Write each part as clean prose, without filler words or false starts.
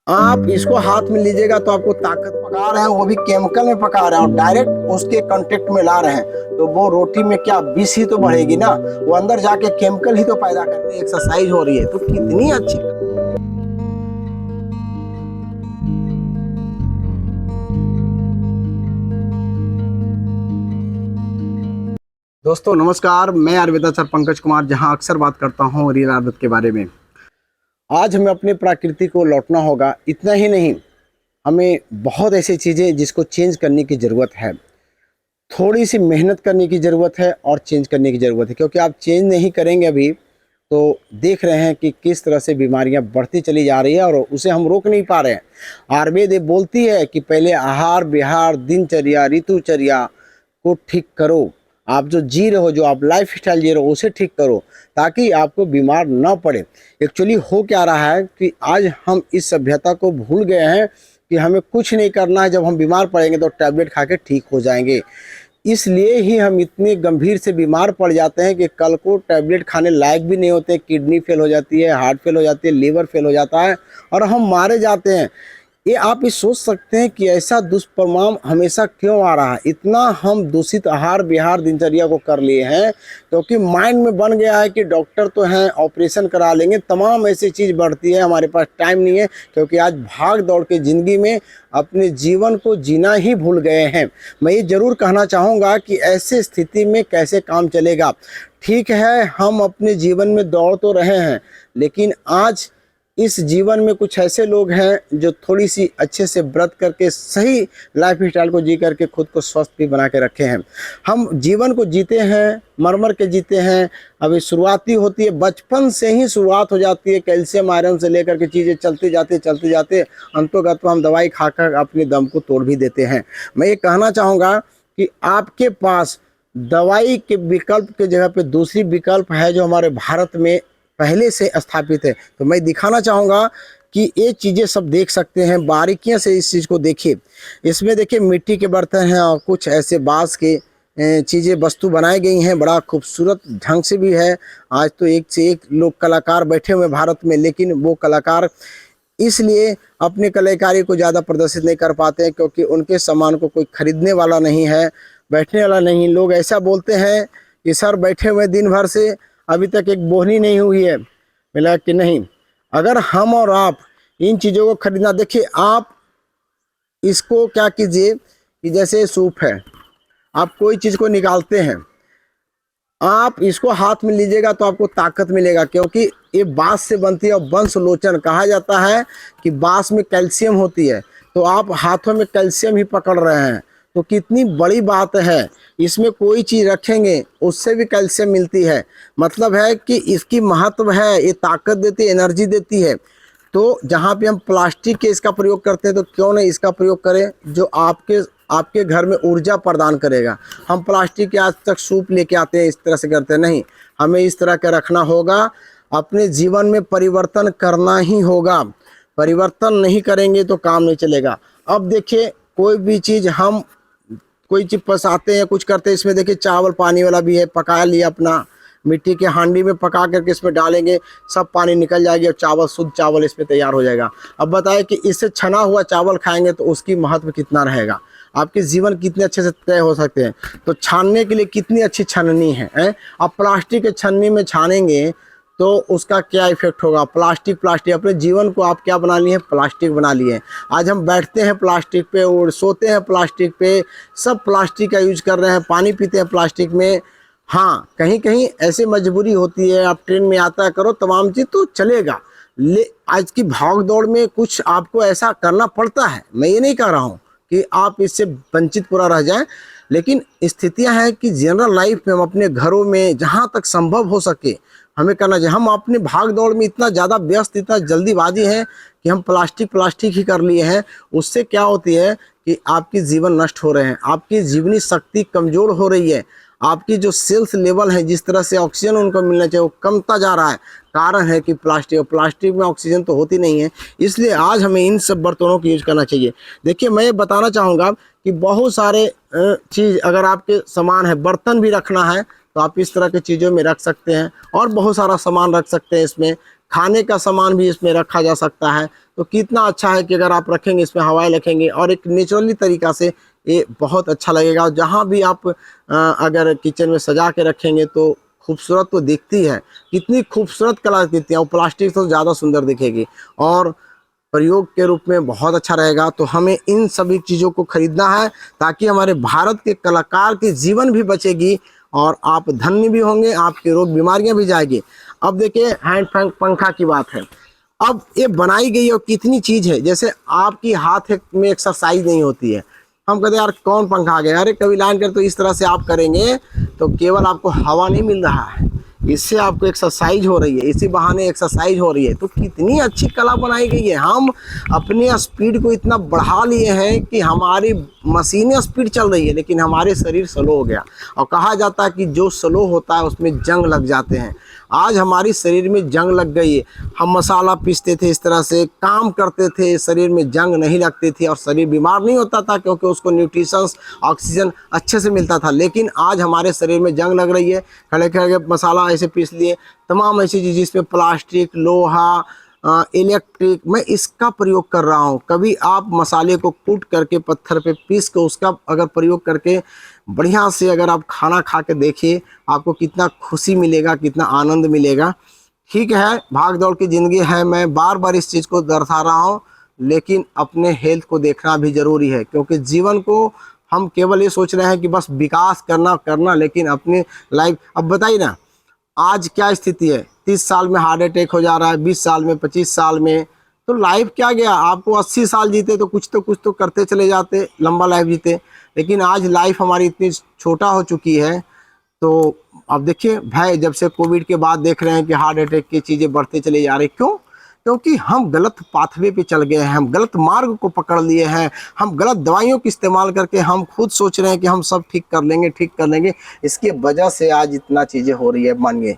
आप इसको हाथ में लीजिएगा तो आपको ताकत पका रहे हैं, वो भी केमिकल में पका रहे हैं और डायरेक्ट उसके कांटेक्ट में ला रहे हैं। तो वो रोटी में क्या विष ही तो बढ़ेगी ना, वो अंदर जाके केमिकल ही तो पैदा कर रही है, एक्सरसाइज हो रही है। तो कितनी अच्छी। दोस्तों नमस्कार, मैं आयुर्वेदाचार पंकज कुमार, जहां अक्सर बात करता हूं रियल आयुर्वेद के बारे में। आज हमें अपनी प्रकृति को लौटना होगा। इतना ही नहीं, हमें बहुत ऐसी चीज़ें जिसको चेंज करने की ज़रूरत है। थोड़ी सी मेहनत करने की ज़रूरत है और चेंज करने की ज़रूरत है, क्योंकि आप चेंज नहीं करेंगे अभी तो देख रहे हैं कि किस तरह से बीमारियां बढ़ती चली जा रही है और उसे हम रोक नहीं पा रहे हैं। आयुर्वेद ये बोलती है कि पहले आहार विहार दिनचर्या ऋतुचर्या को ठीक करो। आप जो जी रहे हो, जो आप लाइफ स्टाइल जी रहे हो, उसे ठीक करो ताकि आपको बीमार ना पड़े। एक्चुअली हो क्या रहा है कि आज हम इस सभ्यता को भूल गए हैं कि हमें कुछ नहीं करना है, जब हम बीमार पड़ेंगे तो टैबलेट खा के ठीक हो जाएंगे। इसलिए ही हम इतने गंभीर से बीमार पड़ जाते हैं कि कल को टैबलेट खाने लायक भी नहीं होते। किडनी फेल हो जाती है, हार्ट फेल हो जाती है, लीवर फेल हो जाता है और हम मारे जाते हैं। ये आप ये सोच सकते हैं कि ऐसा दुष्परिणाम हमेशा क्यों आ रहा है। इतना हम दूषित आहार विहार दिनचर्या को कर लिए हैं क्योंकि माइंड में बन गया है कि डॉक्टर तो हैं, ऑपरेशन करा लेंगे, तमाम ऐसी चीज़ बढ़ती है। हमारे पास टाइम नहीं है क्योंकि आज भाग दौड़ के ज़िंदगी में अपने जीवन को जीना ही भूल गए हैं। मैं ये ज़रूर कहना चाहूँगा कि ऐसी स्थिति में कैसे काम चलेगा। ठीक है, हम अपने जीवन में दौड़ तो रहे हैं, लेकिन आज इस जीवन में कुछ ऐसे लोग हैं जो थोड़ी सी अच्छे से व्रत करके सही लाइफ स्टाइल को जी करके खुद को स्वस्थ भी बना के रखे हैं। हम जीवन को जीते हैं, मर के जीते हैं। अभी शुरुआती होती है, बचपन से ही शुरुआत हो जाती है। कैल्शियम आयरन से लेकर के चीज़ें चलते जाते अंतोगत हम दवाई खाकर अपने दम को तोड़ भी देते हैं। मैं ये कहना चाहूँगा कि आपके पास दवाई के विकल्प के जगह पे दूसरी विकल्प है जो हमारे भारत में पहले से स्थापित है। तो मैं दिखाना चाहूँगा कि ये चीज़ें सब देख सकते हैं, बारीकियां से इस चीज़ को देखिए। इसमें देखिए मिट्टी के बर्तन हैं और कुछ ऐसे बांस के चीज़ें वस्तु बनाई गई हैं, बड़ा खूबसूरत ढंग से भी है। आज तो एक से एक लोग कलाकार बैठे हुए हैं भारत में, लेकिन वो कलाकार इसलिए अपनी कलाकारी को ज़्यादा प्रदर्शित नहीं कर पाते हैं क्योंकि उनके सामान को कोई खरीदने वाला नहीं है, बैठने वाला नहीं। लोग ऐसा बोलते हैं कि सर बैठे हुए दिन भर से अभी तक एक बोहनी नहीं हुई है। मिला कि नहीं? अगर हम और आप इन चीज़ों को खरीदना, देखिए आप इसको क्या कीजिए कि जैसे सूप है, आप कोई चीज़ को निकालते हैं, आप इसको हाथ में लीजिएगा तो आपको ताकत मिलेगा, क्योंकि ये बांस से बनती है और वंश लोचन कहा जाता है कि बांस में कैल्शियम होती है। तो आप हाथों में कैल्शियम ही पकड़ रहे हैं, तो कितनी बड़ी बात है। इसमें कोई चीज़ रखेंगे उससे भी कैल्शियम मिलती है। मतलब है कि इसकी महत्व है, ये ताकत देती है, एनर्जी देती है। तो जहाँ पे हम प्लास्टिक के इसका प्रयोग करते हैं तो क्यों नहीं इसका प्रयोग करें जो आपके घर में ऊर्जा प्रदान करेगा। हम प्लास्टिक के आज तक सूप लेके आते हैं, इस तरह से करते हैं नहीं। हमें इस तरह का रखना होगा, अपने जीवन में परिवर्तन करना ही होगा। परिवर्तन नहीं करेंगे तो काम नहीं चलेगा। अब देखिए कोई भी चीज़ हम कोई चीज़ पसाते हैं, कुछ करते हैं, इसमें देखिए चावल पानी वाला भी है, पका लिया अपना मिट्टी के हांडी में पका करके इसमें डालेंगे, सब पानी निकल जाएगी और चावल शुद्ध चावल इसमें तैयार हो जाएगा। अब बताएं कि इससे छना हुआ चावल खाएंगे तो उसकी महत्व कितना रहेगा, आपके जीवन कितने अच्छे से तय हो सकते हैं। तो छानने के लिए कितनी अच्छी छननी है। अब प्लास्टिक के छन्नी में छानेंगे तो उसका क्या इफेक्ट होगा। प्लास्टिक अपने जीवन को आप क्या बना लिए हैं, प्लास्टिक बना लिए हैं। आज हम बैठते हैं प्लास्टिक पे और सोते हैं प्लास्टिक पे, सब प्लास्टिक का यूज कर रहे हैं, पानी पीते हैं प्लास्टिक में। हाँ, कहीं कहीं ऐसे मजबूरी होती है, आप ट्रेन में यात्रा करो तमाम चीज़ तो चलेगा, आज की भाग दौड़ में कुछ आपको ऐसा करना पड़ता है। मैं ये नहीं कह रहा हूँ कि आप इससे वंचित पूरा रह जाएं, लेकिन स्थितियां हैं कि जनरल लाइफ में हम अपने घरों में जहाँ तक संभव हो सके हमें करना चाहिए। हम अपने भाग दौड़ में इतना ज़्यादा व्यस्त, इतना जल्दीबाजी है कि हम प्लास्टिक ही कर लिए हैं। उससे क्या होती है कि आपकी जीवन नष्ट हो रहे हैं, आपकी जीवनी शक्ति कमज़ोर हो रही है, आपकी जो सेल्स लेवल है, जिस तरह से ऑक्सीजन उनको मिलना चाहिए वो कमता जा रहा है। कारण है कि प्लास्टिक में ऑक्सीजन तो होती नहीं है, इसलिए आज हमें इन सब बर्तनों का यूज करना चाहिए। देखिए मैं ये बताना चाहूँगा कि बहुत सारे चीज़ अगर आपके सामान है, बर्तन भी रखना है तो आप इस तरह की चीज़ों में रख सकते हैं और बहुत सारा सामान रख सकते हैं इसमें। खाने का सामान भी इसमें रखा जा सकता है। तो कितना अच्छा है कि अगर आप रखेंगे इसमें हवाएं रखेंगे और एक नेचुरली तरीका से ये बहुत अच्छा लगेगा। जहाँ भी आप अगर किचन में सजा के रखेंगे तो खूबसूरत तो दिखती है, कितनी खूबसूरत कलाकृति है, और प्लास्टिक तो ज़्यादा सुंदर दिखेगी और प्रयोग के रूप में बहुत अच्छा रहेगा। तो हमें इन सभी चीज़ों को खरीदना है ताकि हमारे भारत के कलाकार की जीवन भी बचेगी और आप धन्य भी होंगे, आपके रोग बीमारियां भी जाएगी। अब देखिए हैंड पंखा की बात है। अब ये बनाई गई और कितनी चीज़ है, जैसे आपकी हाथ में एक्सरसाइज नहीं होती है, हम कहते हैं यार कौन पंखा आ गया, अरे कभी लाइन कर, तो इस तरह से आप करेंगे तो केवल आपको हवा नहीं मिल रहा है, इससे आपको एक्सरसाइज हो रही है, इसी बहाने एक्सरसाइज हो रही है। तो कितनी अच्छी कला बनाई गई है। हम अपने स्पीड को इतना बढ़ा लिए हैं कि हमारी मशीनें स्पीड चल रही है लेकिन हमारे शरीर स्लो हो गया। और कहा जाता है कि जो स्लो होता है उसमें जंग लग जाते हैं। आज हमारी शरीर में जंग लग गई है। हम मसाला पीसते थे, इस तरह से काम करते थे, शरीर में जंग नहीं लगती थी और शरीर बीमार नहीं होता था क्योंकि उसको न्यूट्रिशंस ऑक्सीजन अच्छे से मिलता था। लेकिन आज हमारे शरीर में जंग लग रही है। खड़े खड़े मसाला ऐसे पीस लिए, तमाम ऐसी चीज़ जिसमें प्लास्टिक, लोहा, इलेक्ट्रिक, मैं इसका प्रयोग कर रहा हूँ। कभी आप मसाले को कूट करके पत्थर पे पीस के उसका अगर प्रयोग करके बढ़िया से अगर आप खाना खा के देखिए, आपको कितना खुशी मिलेगा, कितना आनंद मिलेगा। ठीक है, भाग दौड़ की ज़िंदगी है, मैं बार बार इस चीज़ को दर्शा रहा हूँ, लेकिन अपने हेल्थ को देखना भी ज़रूरी है क्योंकि जीवन को हम केवल ये सोच रहे हैं कि बस विकास करना, लेकिन अपनी लाइफ, अब बताइए ना आज क्या स्थिति है, 30 साल में हार्ट अटैक हो जा रहा है, 20 साल में, 25 साल में, तो लाइफ क्या गया। आपको 80 साल जीते तो कुछ तो करते चले जाते, लंबा लाइफ जीते, लेकिन आज लाइफ हमारी इतनी छोटा हो चुकी है। तो अब देखिए भय, जब से कोविड के बाद देख रहे हैं कि हार्ट अटैक की चीज़ें बढ़ते चले जा रही, क्यों? क्योंकि हम गलत पाथवे पे चल गए हैं, हम गलत मार्ग को पकड़ लिए हैं, हम गलत दवाइयों का इस्तेमाल करके हम खुद सोच रहे हैं कि हम सब ठीक कर लेंगे। इसकी वजह से आज इतना चीज़ें हो रही है। मानिए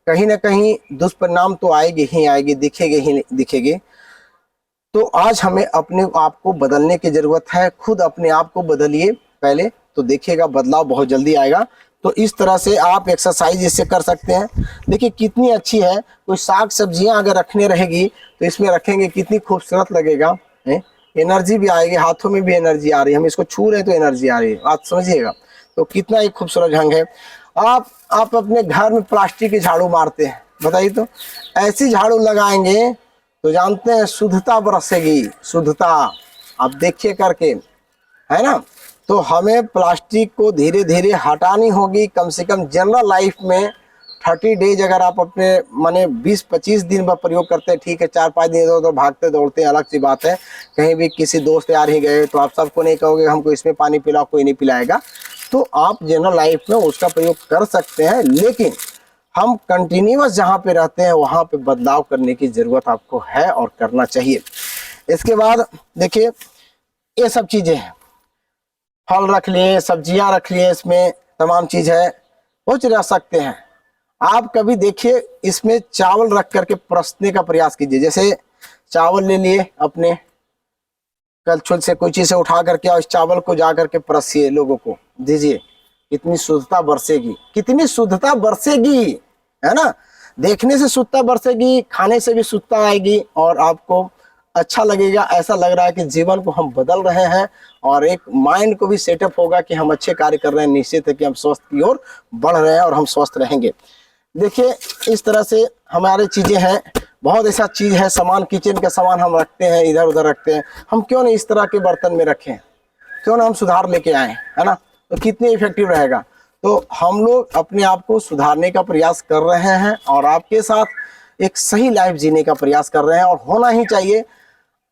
कहीं ना कहीं दुष्परिणाम तो आएगी ही आएगी, दिखेगी ही दिखेगी। तो आज हमें अपने आप को बदलने की ज़रूरत है। खुद अपने आप को बदलिए पहले, तो देखिएगा बदलाव बहुत जल्दी आएगा। तो इस तरह से आप एक्सरसाइज इससे कर सकते हैं। देखिए कितनी अच्छी है, कोई साग सब्जियां अगर रखने रहेगी तो इसमें रखेंगे, कितनी खूबसूरत लगेगा, एनर्जी भी आएगी, हाथों में भी एनर्जी आ रही है, हम इसको छू रहे हैं तो एनर्जी आ रही है, बात समझिएगा। तो कितना एक खूबसूरत ढंग है। आप अपने घर में प्लास्टिक की झाड़ू मारते हैं, बताइए तो, ऐसी झाड़ू लगाएंगे तो जानते हैं शुद्धता बरसेगी, शुद्धता, आप देखिए करके, है ना। तो हमें प्लास्टिक को धीरे धीरे हटानी होगी। कम से कम जनरल लाइफ में 30 डेज अगर आप अपने माने 20-25 दिन पर प्रयोग करते हैं, ठीक है, 4-5 दिन तो भागते दौड़ते हैं, अलग सी बात है। कहीं भी किसी दोस्त यार ही गए तो आप सबको नहीं कहोगे हमको इसमें पानी पिलाओ, कोई नहीं पिलाएगा। तो आप जनरल लाइफ में उसका प्रयोग कर सकते हैं, लेकिन हम कंटिन्यूअस जहाँ पे रहते हैं वहाँ पे बदलाव करने की ज़रूरत आपको है और करना चाहिए। इसके बाद देखिए ये सब चीज़ें हैं, फल रख लिए, सब्जियां रख लिए, इसमें तमाम चीज़ है, कुछ रख सकते हैं। आप कभी देखिए इसमें चावल रख करके परसने का प्रयास कीजिए। जैसे चावल ले लिए अपने, कलछुल से कोई चीज़ से उठा करके और इस चावल को जा करके परसिए, लोगों को दीजिए, कितनी शुद्धता बरसेगी, कितनी शुद्धता बरसेगी, है ना। देखने से शुद्धता बरसेगी, खाने से भी शुद्धता आएगी और आपको अच्छा लगेगा। ऐसा लग रहा है कि जीवन को हम बदल रहे हैं और एक माइंड को भी सेटअप होगा कि हम अच्छे कार्य कर रहे हैं। निश्चित है कि हम स्वस्थ की ओर बढ़ रहे हैं और हम स्वस्थ रहेंगे। देखिए इस तरह से हमारे चीज़ें हैं, बहुत ऐसा चीज़ है, सामान, किचन का सामान हम रखते हैं, इधर उधर रखते हैं। हम क्यों नहीं इस तरह के बर्तन में रखें, क्यों ना हम सुधार लेके आए, है ना। तो कितनी इफेक्टिव रहेगा। तो हम लोग अपने आप को सुधारने का प्रयास कर रहे हैं और आपके साथ एक सही लाइफ जीने का प्रयास कर रहे हैं और होना ही चाहिए।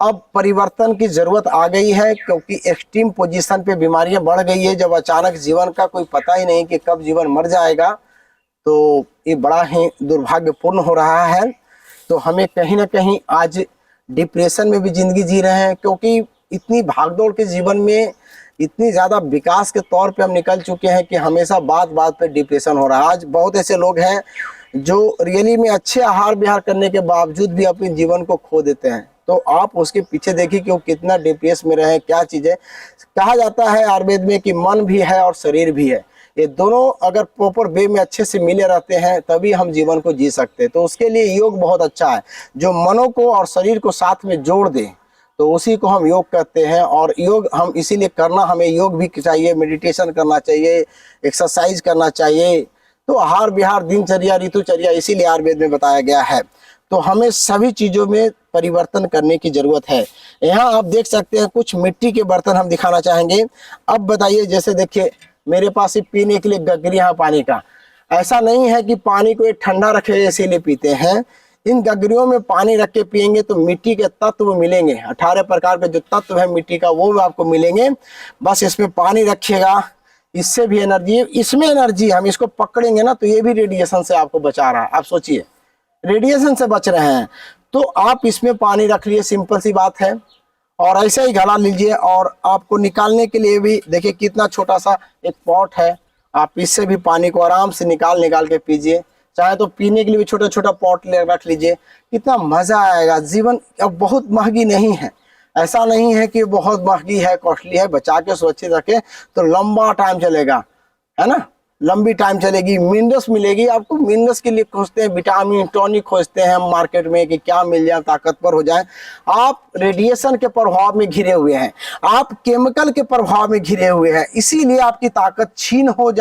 अब परिवर्तन की जरूरत आ गई है क्योंकि एक्सट्रीम पोजीशन पे बीमारियां बढ़ गई है। जब अचानक जीवन का कोई पता ही नहीं कि कब जीवन मर जाएगा, तो ये बड़ा ही दुर्भाग्यपूर्ण हो रहा है। तो हमें कहीं ना कहीं आज डिप्रेशन में भी जिंदगी जी रहे हैं क्योंकि इतनी भागदौड़ के जीवन में इतनी ज़्यादा विकास के तौर पे हम निकल चुके हैं कि हमेशा बात बात पे डिप्रेशन हो रहा है। आज बहुत ऐसे लोग हैं जो रियली में अच्छे आहार विहार करने के बावजूद भी अपने जीवन को खो देते हैं। तो आप उसके पीछे देखिए कि वो कितना डिप्रेस में रहे, क्या चीज़ है। कहा जाता है आयुर्वेद में कि मन भी है और शरीर भी है। ये दोनों अगर प्रॉपर वे में अच्छे से मिले रहते हैं तभी हम जीवन को जी सकते हैं। तो उसके लिए योग बहुत अच्छा है, जो मनों को और शरीर को साथ में जोड़ दे, तो उसी को हम योग कहते हैं। और योग हम इसीलिए करना, हमें योग भी चाहिए, मेडिटेशन करना चाहिए, एक्सरसाइज करना चाहिए। तो आहार विहार, दिनचर्या, ऋतुचर्या इसीलिए आयुर्वेद में बताया गया है। तो हमें सभी चीज़ों में परिवर्तन करने की ज़रूरत है। यहाँ आप देख सकते हैं कुछ मिट्टी के बर्तन हम दिखाना चाहेंगे। अब बताइए, जैसे देखिए मेरे पास ही पीने के लिए गगरियाँ पानी का, ऐसा नहीं है कि पानी को एक ठंडा रखे इसीलिए पीते हैं। इन गगरियों में पानी रख के पियेंगे तो मिट्टी के तत्व मिलेंगे, 18 प्रकार के जो तत्व है मिट्टी का वो आपको मिलेंगे। बस इसमें पानी रखिएगा, इससे भी एनर्जी, इसमें एनर्जी, हम इसको पकड़ेंगे ना तो ये भी रेडिएशन से आपको बचा रहा है। आप सोचिए, रेडिएशन से बच रहे हैं। तो आप इसमें पानी रख लिए, सिंपल सी बात है, और ऐसे ही गला लीजिए। और आपको निकालने के लिए भी देखिए कितना छोटा सा एक पॉट है, आप इससे भी पानी को आराम से निकाल के पीजिए। चाहे तो पीने के लिए भी छोटा छोटा पॉट ले रख लीजिए, कितना मजा आएगा। जीवन अब बहुत महंगी नहीं है, ऐसा नहीं है कि बहुत महंगी है, कॉस्टली है। बचा के सुरक्षित रखें तो लंबा टाइम चलेगा, है ना, लंबी टाइम चलेगी। मिनरल्स मिलेगी आपको, मिनरल्स के लिए खोजते हैं, विटामिन टॉनिक खोजते हैं हम मार्केट में कि क्या मिल जाए, ताकतवर हो जाए। आप रेडिएशन के प्रभाव में घिरे हुए हैं, आप केमिकल के प्रभाव में घिरे हुए हैं, इसीलिए आपकी ताकत छीन हो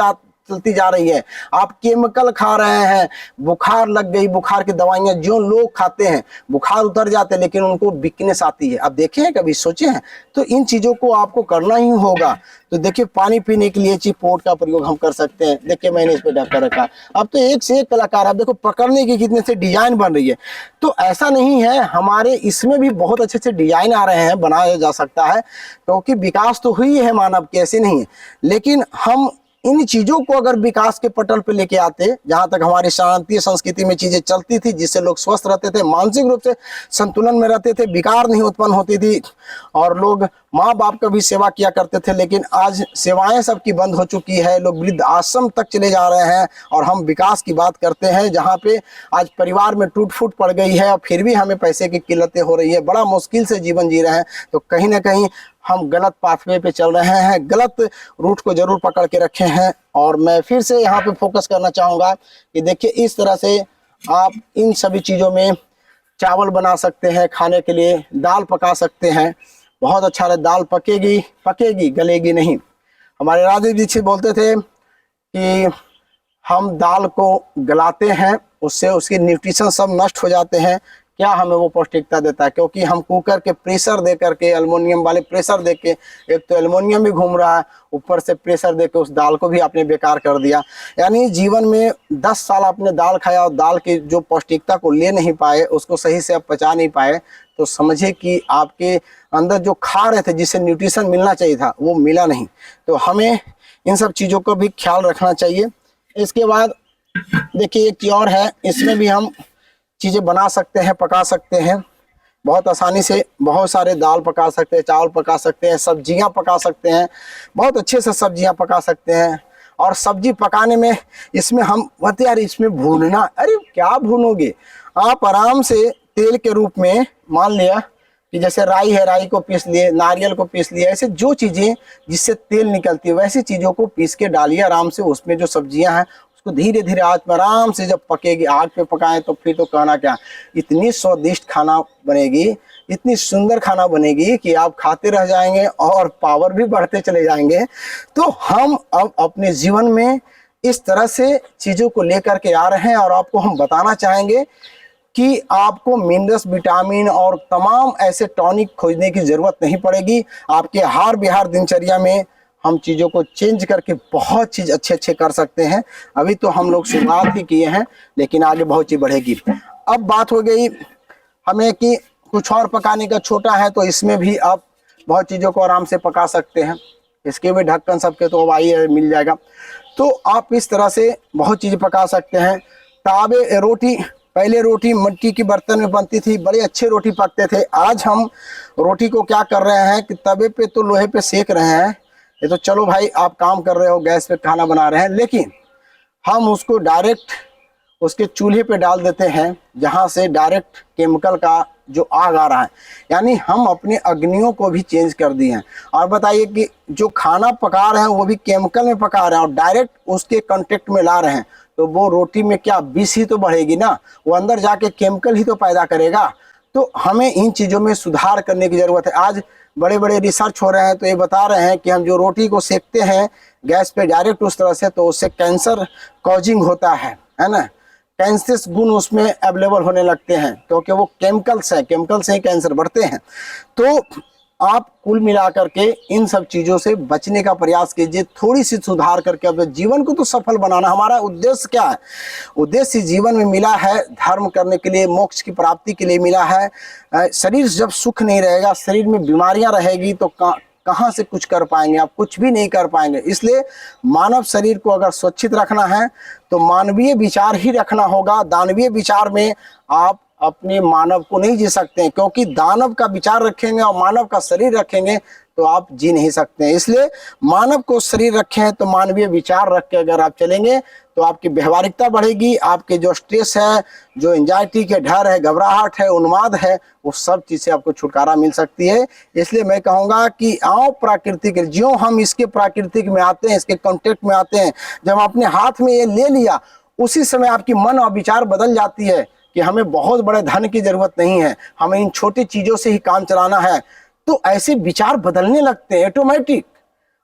चलती जा रही है। आप केमिकल खा रहे हैं, बुखार लग गई, बुखार की दवाइयां जो लोग खाते हैं बुखार उतर जाते हैं, लेकिन उनको वीकनेस आती है। अब देखे हैं, कभी सोचे हैं? तो इन चीजों को आपको करना ही होगा। तो देखिए पानी पीने के लिए चिपोट का प्रयोग हम कर सकते हैं। देखिए मैंने इस पे ढक कर रखा। अब तो एक से एक कलाकार, आप देखो पकड़ने की कितने से डिजाइन बन रही है। तो ऐसा नहीं है, हमारे इसमें भी बहुत अच्छे अच्छे डिजाइन आ रहे हैं, बनाया जा सकता है, क्योंकि विकास तो हुई है मानव की, ऐसे नहीं है। लेकिन हम इन चीजों को अगर विकास के पटल पे लेके आते, जहां तक हमारी शांति संस्कृति में चीजें चलती थी, जिससे लोग स्वस्थ रहते थे, मानसिक रूप से संतुलन में रहते थे, विकार नहीं उत्पन्न होती थी, और लोग माँ बाप का भी सेवा किया करते थे। लेकिन आज सेवाएं सबकी बंद हो चुकी है, लोग वृद्ध आश्रम तक चले जा रहे हैं। और हम विकास की बात करते हैं, जहाँ पे आज परिवार में टूट फूट पड़ गई है और फिर भी हमें पैसे की किल्लतें हो रही है, बड़ा मुश्किल से जीवन जी रहे हैं। तो कहीं ना कहीं हम गलत पाथवे पे चल रहे हैं, गलत रूट को जरूर पकड़ के रखे हैं। और मैं फिर से यहाँ पे फोकस करना चाहूँगा कि देखिए इस तरह से आप इन सभी चीज़ों में चावल बना सकते हैं, खाने के लिए दाल पका सकते हैं, बहुत अच्छा है। दाल पकेगी गलेगी नहीं। हमारे राजीव दीक्षित बोलते थे कि हम दाल को गलाते हैं, उससे उसकी न्यूट्रिशन सब नष्ट हो जाते हैं, क्या हमें वो पौष्टिकता देता है? क्योंकि हम कुकर के प्रेशर दे करके, एल्युमिनियम वाले प्रेशर दे के, एक तो एल्युमिनियम भी घूम रहा है, ऊपर से प्रेशर दे के उस दाल को भी आपने बेकार कर दिया। यानी जीवन में 10 साल आपने दाल खाया और दाल की जो पौष्टिकता को ले नहीं पाए, उसको सही से आप पचा नहीं पाए, तो समझिए कि आपके अंदर जो खा रहे थे, जिससे न्यूट्रिशन मिलना चाहिए था, वो मिला नहीं। तो हमें इन सब चीज़ों का भी ख्याल रखना चाहिए। इसके बाद देखिए एक चीज़ और है, इसमें भी हम चीज़ें बना सकते हैं, पका सकते हैं बहुत आसानी से। बहुत सारे दाल पका सकते हैं, चावल पका सकते हैं, सब्जियां पका सकते हैं, बहुत अच्छे से सब्जियां पका सकते हैं। और सब्जी पकाने में इसमें हम बोलते यार इसमें भूनना, अरे क्या भूनोगे आप? आराम से तेल के रूप में, मान लिया कि जैसे राई है, राई को पीस लिए, नारियल को पीस लिया, ऐसे जो चीज़ें जिससे तेल निकलती है वैसी चीज़ों को पीस के डालिए आराम से। उसमें जो सब्जियां हैं उसको धीरे धीरे आंच पर आराम से जब पकेगी, आग पे पकाएं तो फिर तो कहना क्या, इतनी स्वादिष्ट खाना बनेगी, इतनी सुंदर खाना बनेगी कि आप खाते रह जाएंगे और पावर भी बढ़ते चले जाएंगे। तो हम अब अपने जीवन में इस तरह से चीज़ों को लेकर के आ रहे हैं और आपको हम बताना चाहेंगे कि आपको मिनरल्स, विटामिन और तमाम ऐसे टॉनिक खोजने की ज़रूरत नहीं पड़ेगी। आपके आहार विहार दिनचर्या में हम चीज़ों को चेंज करके बहुत चीज़ अच्छे अच्छे कर सकते हैं। अभी तो हम लोग शुरुआत ही किए हैं, लेकिन आगे बहुत चीज़ बढ़ेगी। अब बात हो गई हमें कि कुछ और पकाने का, छोटा है तो इसमें भी आप बहुत चीज़ों को आराम से पका सकते हैं। इसके भी ढक्कन सबके तो आइए मिल जाएगा। तो आप इस तरह से बहुत चीज़ पका सकते हैं। तावे रोटी, पहले रोटी मिट्टी के बर्तन में बनती थी, बड़े अच्छे रोटी पकते थे। आज हम रोटी को क्या कर रहे हैं कि तवे पे तो लोहे पे सेक रहे हैं। ये तो चलो भाई आप काम कर रहे हो, गैस पे खाना बना रहे हैं, लेकिन हम उसको डायरेक्ट उसके चूल्हे पे डाल देते हैं, जहाँ से डायरेक्ट केमिकल का जो आग आ रहा है, यानी हम अपने अग्नियों को भी चेंज कर दिए हैं। और बताइए कि जो खाना पका रहे हैं वो भी केमिकल में पका रहे हैं और डायरेक्ट उसके कांटेक्ट में ला रहे हैं, तो वो रोटी में क्या विष ही तो बढ़ेगी ना, वो अंदर जाके केमिकल ही तो पैदा करेगा। तो हमें इन चीज़ों में सुधार करने की ज़रूरत है। आज बड़े बड़े रिसर्च हो रहे हैं तो ये बता रहे हैं कि हम जो रोटी को सेकते हैं गैस पे डायरेक्ट उस तरह से, तो उससे कैंसर कॉजिंग होता है ना, कैंसरस गुण उसमें अवेलेबल होने लगते हैं क्योंकि वो केमिकल्स हैं, केमिकल से ही कैंसर बढ़ते हैं। तो आप कुल मिलाकर के इन सब चीज़ों से बचने का प्रयास कीजिए, थोड़ी सी सुधार करके अपने जीवन को तो सफल बनाना। हमारा उद्देश्य क्या है? उद्देश्य जीवन में मिला है धर्म करने के लिए, मोक्ष की प्राप्ति के लिए मिला है। शरीर जब सुख नहीं रहेगा, शरीर में बीमारियां रहेगी तो कहाँ से कुछ कर पाएंगे? आप कुछ भी नहीं कर पाएंगे। इसलिए मानव शरीर को अगर सुरक्षित रखना है तो मानवीय विचार ही रखना होगा। दानवीय विचार में आप अपने मानव को नहीं जी सकते हैं, क्योंकि दानव का विचार रखेंगे और मानव का शरीर रखेंगे तो आप जी नहीं सकते हैं। इसलिए मानव को शरीर रखे हैं तो मानवीय विचार रख के अगर आप चलेंगे तो आपकी व्यवहारिकता बढ़ेगी, आपके जो स्ट्रेस है, जो एंजाइटी के डर है, घबराहट है, उन्माद है, वो सब चीज़ से आपको छुटकारा मिल सकती है। इसलिए मैं कहूँगा कि आओ प्राकृतिक, जो हम इसके प्राकृतिक में आते हैं, इसके कॉन्टेक्ट में आते हैं, जब अपने हाथ में ये ले लिया उसी समय आपकी मन और विचार बदल जाती है कि हमें बहुत बड़े धन की जरूरत नहीं है, हमें इन छोटी चीज़ों से ही काम चलाना है। तो ऐसे विचार बदलने लगते हैं ऑटोमेटिक।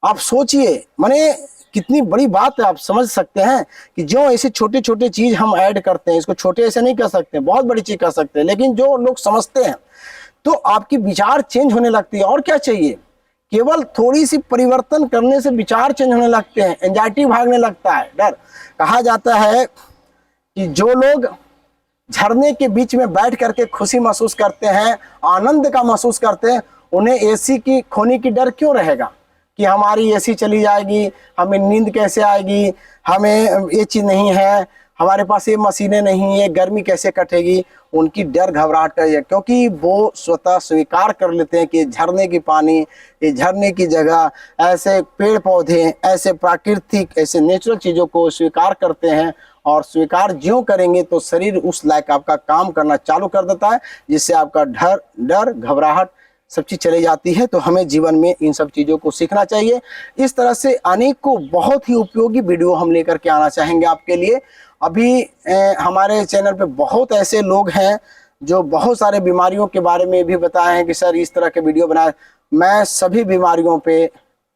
आप सोचिए, माने कितनी बड़ी बात है, आप समझ सकते हैं कि जो ऐसे छोटे छोटे चीज़ हम ऐड करते हैं, इसको छोटे ऐसे नहीं कर सकते, बहुत बड़ी चीज़ कर सकते हैं, लेकिन जो लोग समझते हैं तो आपकी विचार चेंज होने लगती है। और क्या चाहिए? केवल थोड़ी सी परिवर्तन करने से विचार चेंज होने लगते हैं, एंजाइटी भागने लगता है, डर। कहा जाता है कि जो लोग झरने के बीच में बैठ करके खुशी महसूस करते हैं, आनंद का महसूस करते हैं, उन्हें एसी की खोने की डर क्यों रहेगा कि हमारी एसी चली जाएगी, हमें नींद कैसे आएगी, हमें ये चीज़ नहीं है, हमारे पास ये मशीनें नहीं है, गर्मी कैसे कटेगी। उनकी डर घबराहट कर है, क्योंकि वो स्वतः स्वीकार कर लेते हैं कि झरने की पानी, ये झरने की जगह, ऐसे पेड़ पौधे, ऐसे प्राकृतिक, ऐसे नेचुरल चीज़ों को स्वीकार करते हैं। और स्वीकार ज्यों करेंगे तो शरीर उस लायक आपका काम करना चालू कर देता है, जिससे आपका डर घबराहट सब चीज़ चली जाती है। तो हमें जीवन में इन सब चीज़ों को सीखना चाहिए। इस तरह से अनेकों बहुत ही उपयोगी वीडियो हम लेकर के आना चाहेंगे आपके लिए। अभी हमारे चैनल पे बहुत ऐसे लोग हैं जो बहुत सारे बीमारियों के बारे में भी बताए हैं कि सर इस तरह के वीडियो बनाए। मैं सभी बीमारियों पे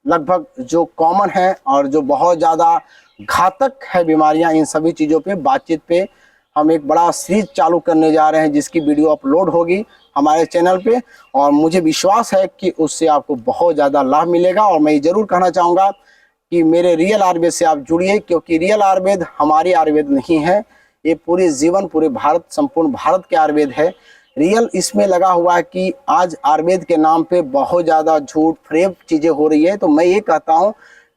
लगभग जो कॉमन है और जो बहुत ज़्यादा घातक है बीमारियां, इन सभी चीज़ों पे बातचीत पे हम एक बड़ा सीरीज चालू करने जा रहे हैं, जिसकी वीडियो अपलोड होगी हमारे चैनल पे। और मुझे विश्वास है कि उससे आपको बहुत ज़्यादा लाभ मिलेगा। और मैं ज़रूर कहना चाहूँगा कि मेरे रियल आयुर्वेद से आप जुड़िए, क्योंकि रियल आयुर्वेद हमारी आयुर्वेद नहीं है, ये पूरे जीवन, पूरे भारत, संपूर्ण भारत के आयुर्वेद है। रियल इसमें लगा हुआ है कि आज आयुर्वेद के नाम पे बहुत ज़्यादा झूठ फ्रेब चीज़ें हो रही है। तो मैं ये कहता हूँ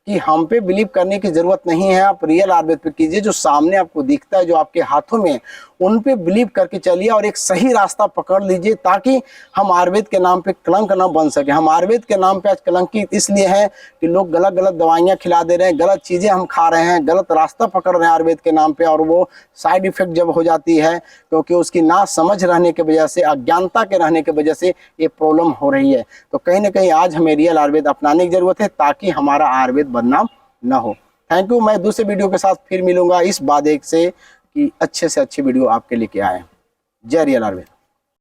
कि हम पे बिलीव करने की ज़रूरत नहीं है, आप रियल आयुर्वेद पे कीजिए। जो सामने आपको दिखता है, जो आपके हाथों में, उन पे बिलीव करके चलिए और एक सही रास्ता पकड़ लीजिए, ताकि हम आयुर्वेद के नाम पे कलंक ना बन सके। हम आयुर्वेद के नाम पे आज कलंकित इसलिए हैं कि लोग गलत गलत दवाइयाँ खिला दे रहे हैं, गलत चीज़ें हम खा रहे हैं, गलत रास्ता पकड़ रहे हैं आयुर्वेद के नाम पे। और वो साइड इफेक्ट जब हो जाती है, क्योंकि उसकी ना समझ रहने की वजह से, अज्ञानता के रहने की वजह से ये प्रॉब्लम हो रही है। तो कहीं ना कहीं आज हमें रियल आयुर्वेद अपनाने की जरूरत है, ताकि हमारा आयुर्वेद बदनाम ना हो। Thank you. मैं दूसरे वीडियो के साथ फिर मिलूंगा इस बात एक से कि अच्छे से अच्छी वीडियो आपके लेके आए। जय रियल आयुर्वेद।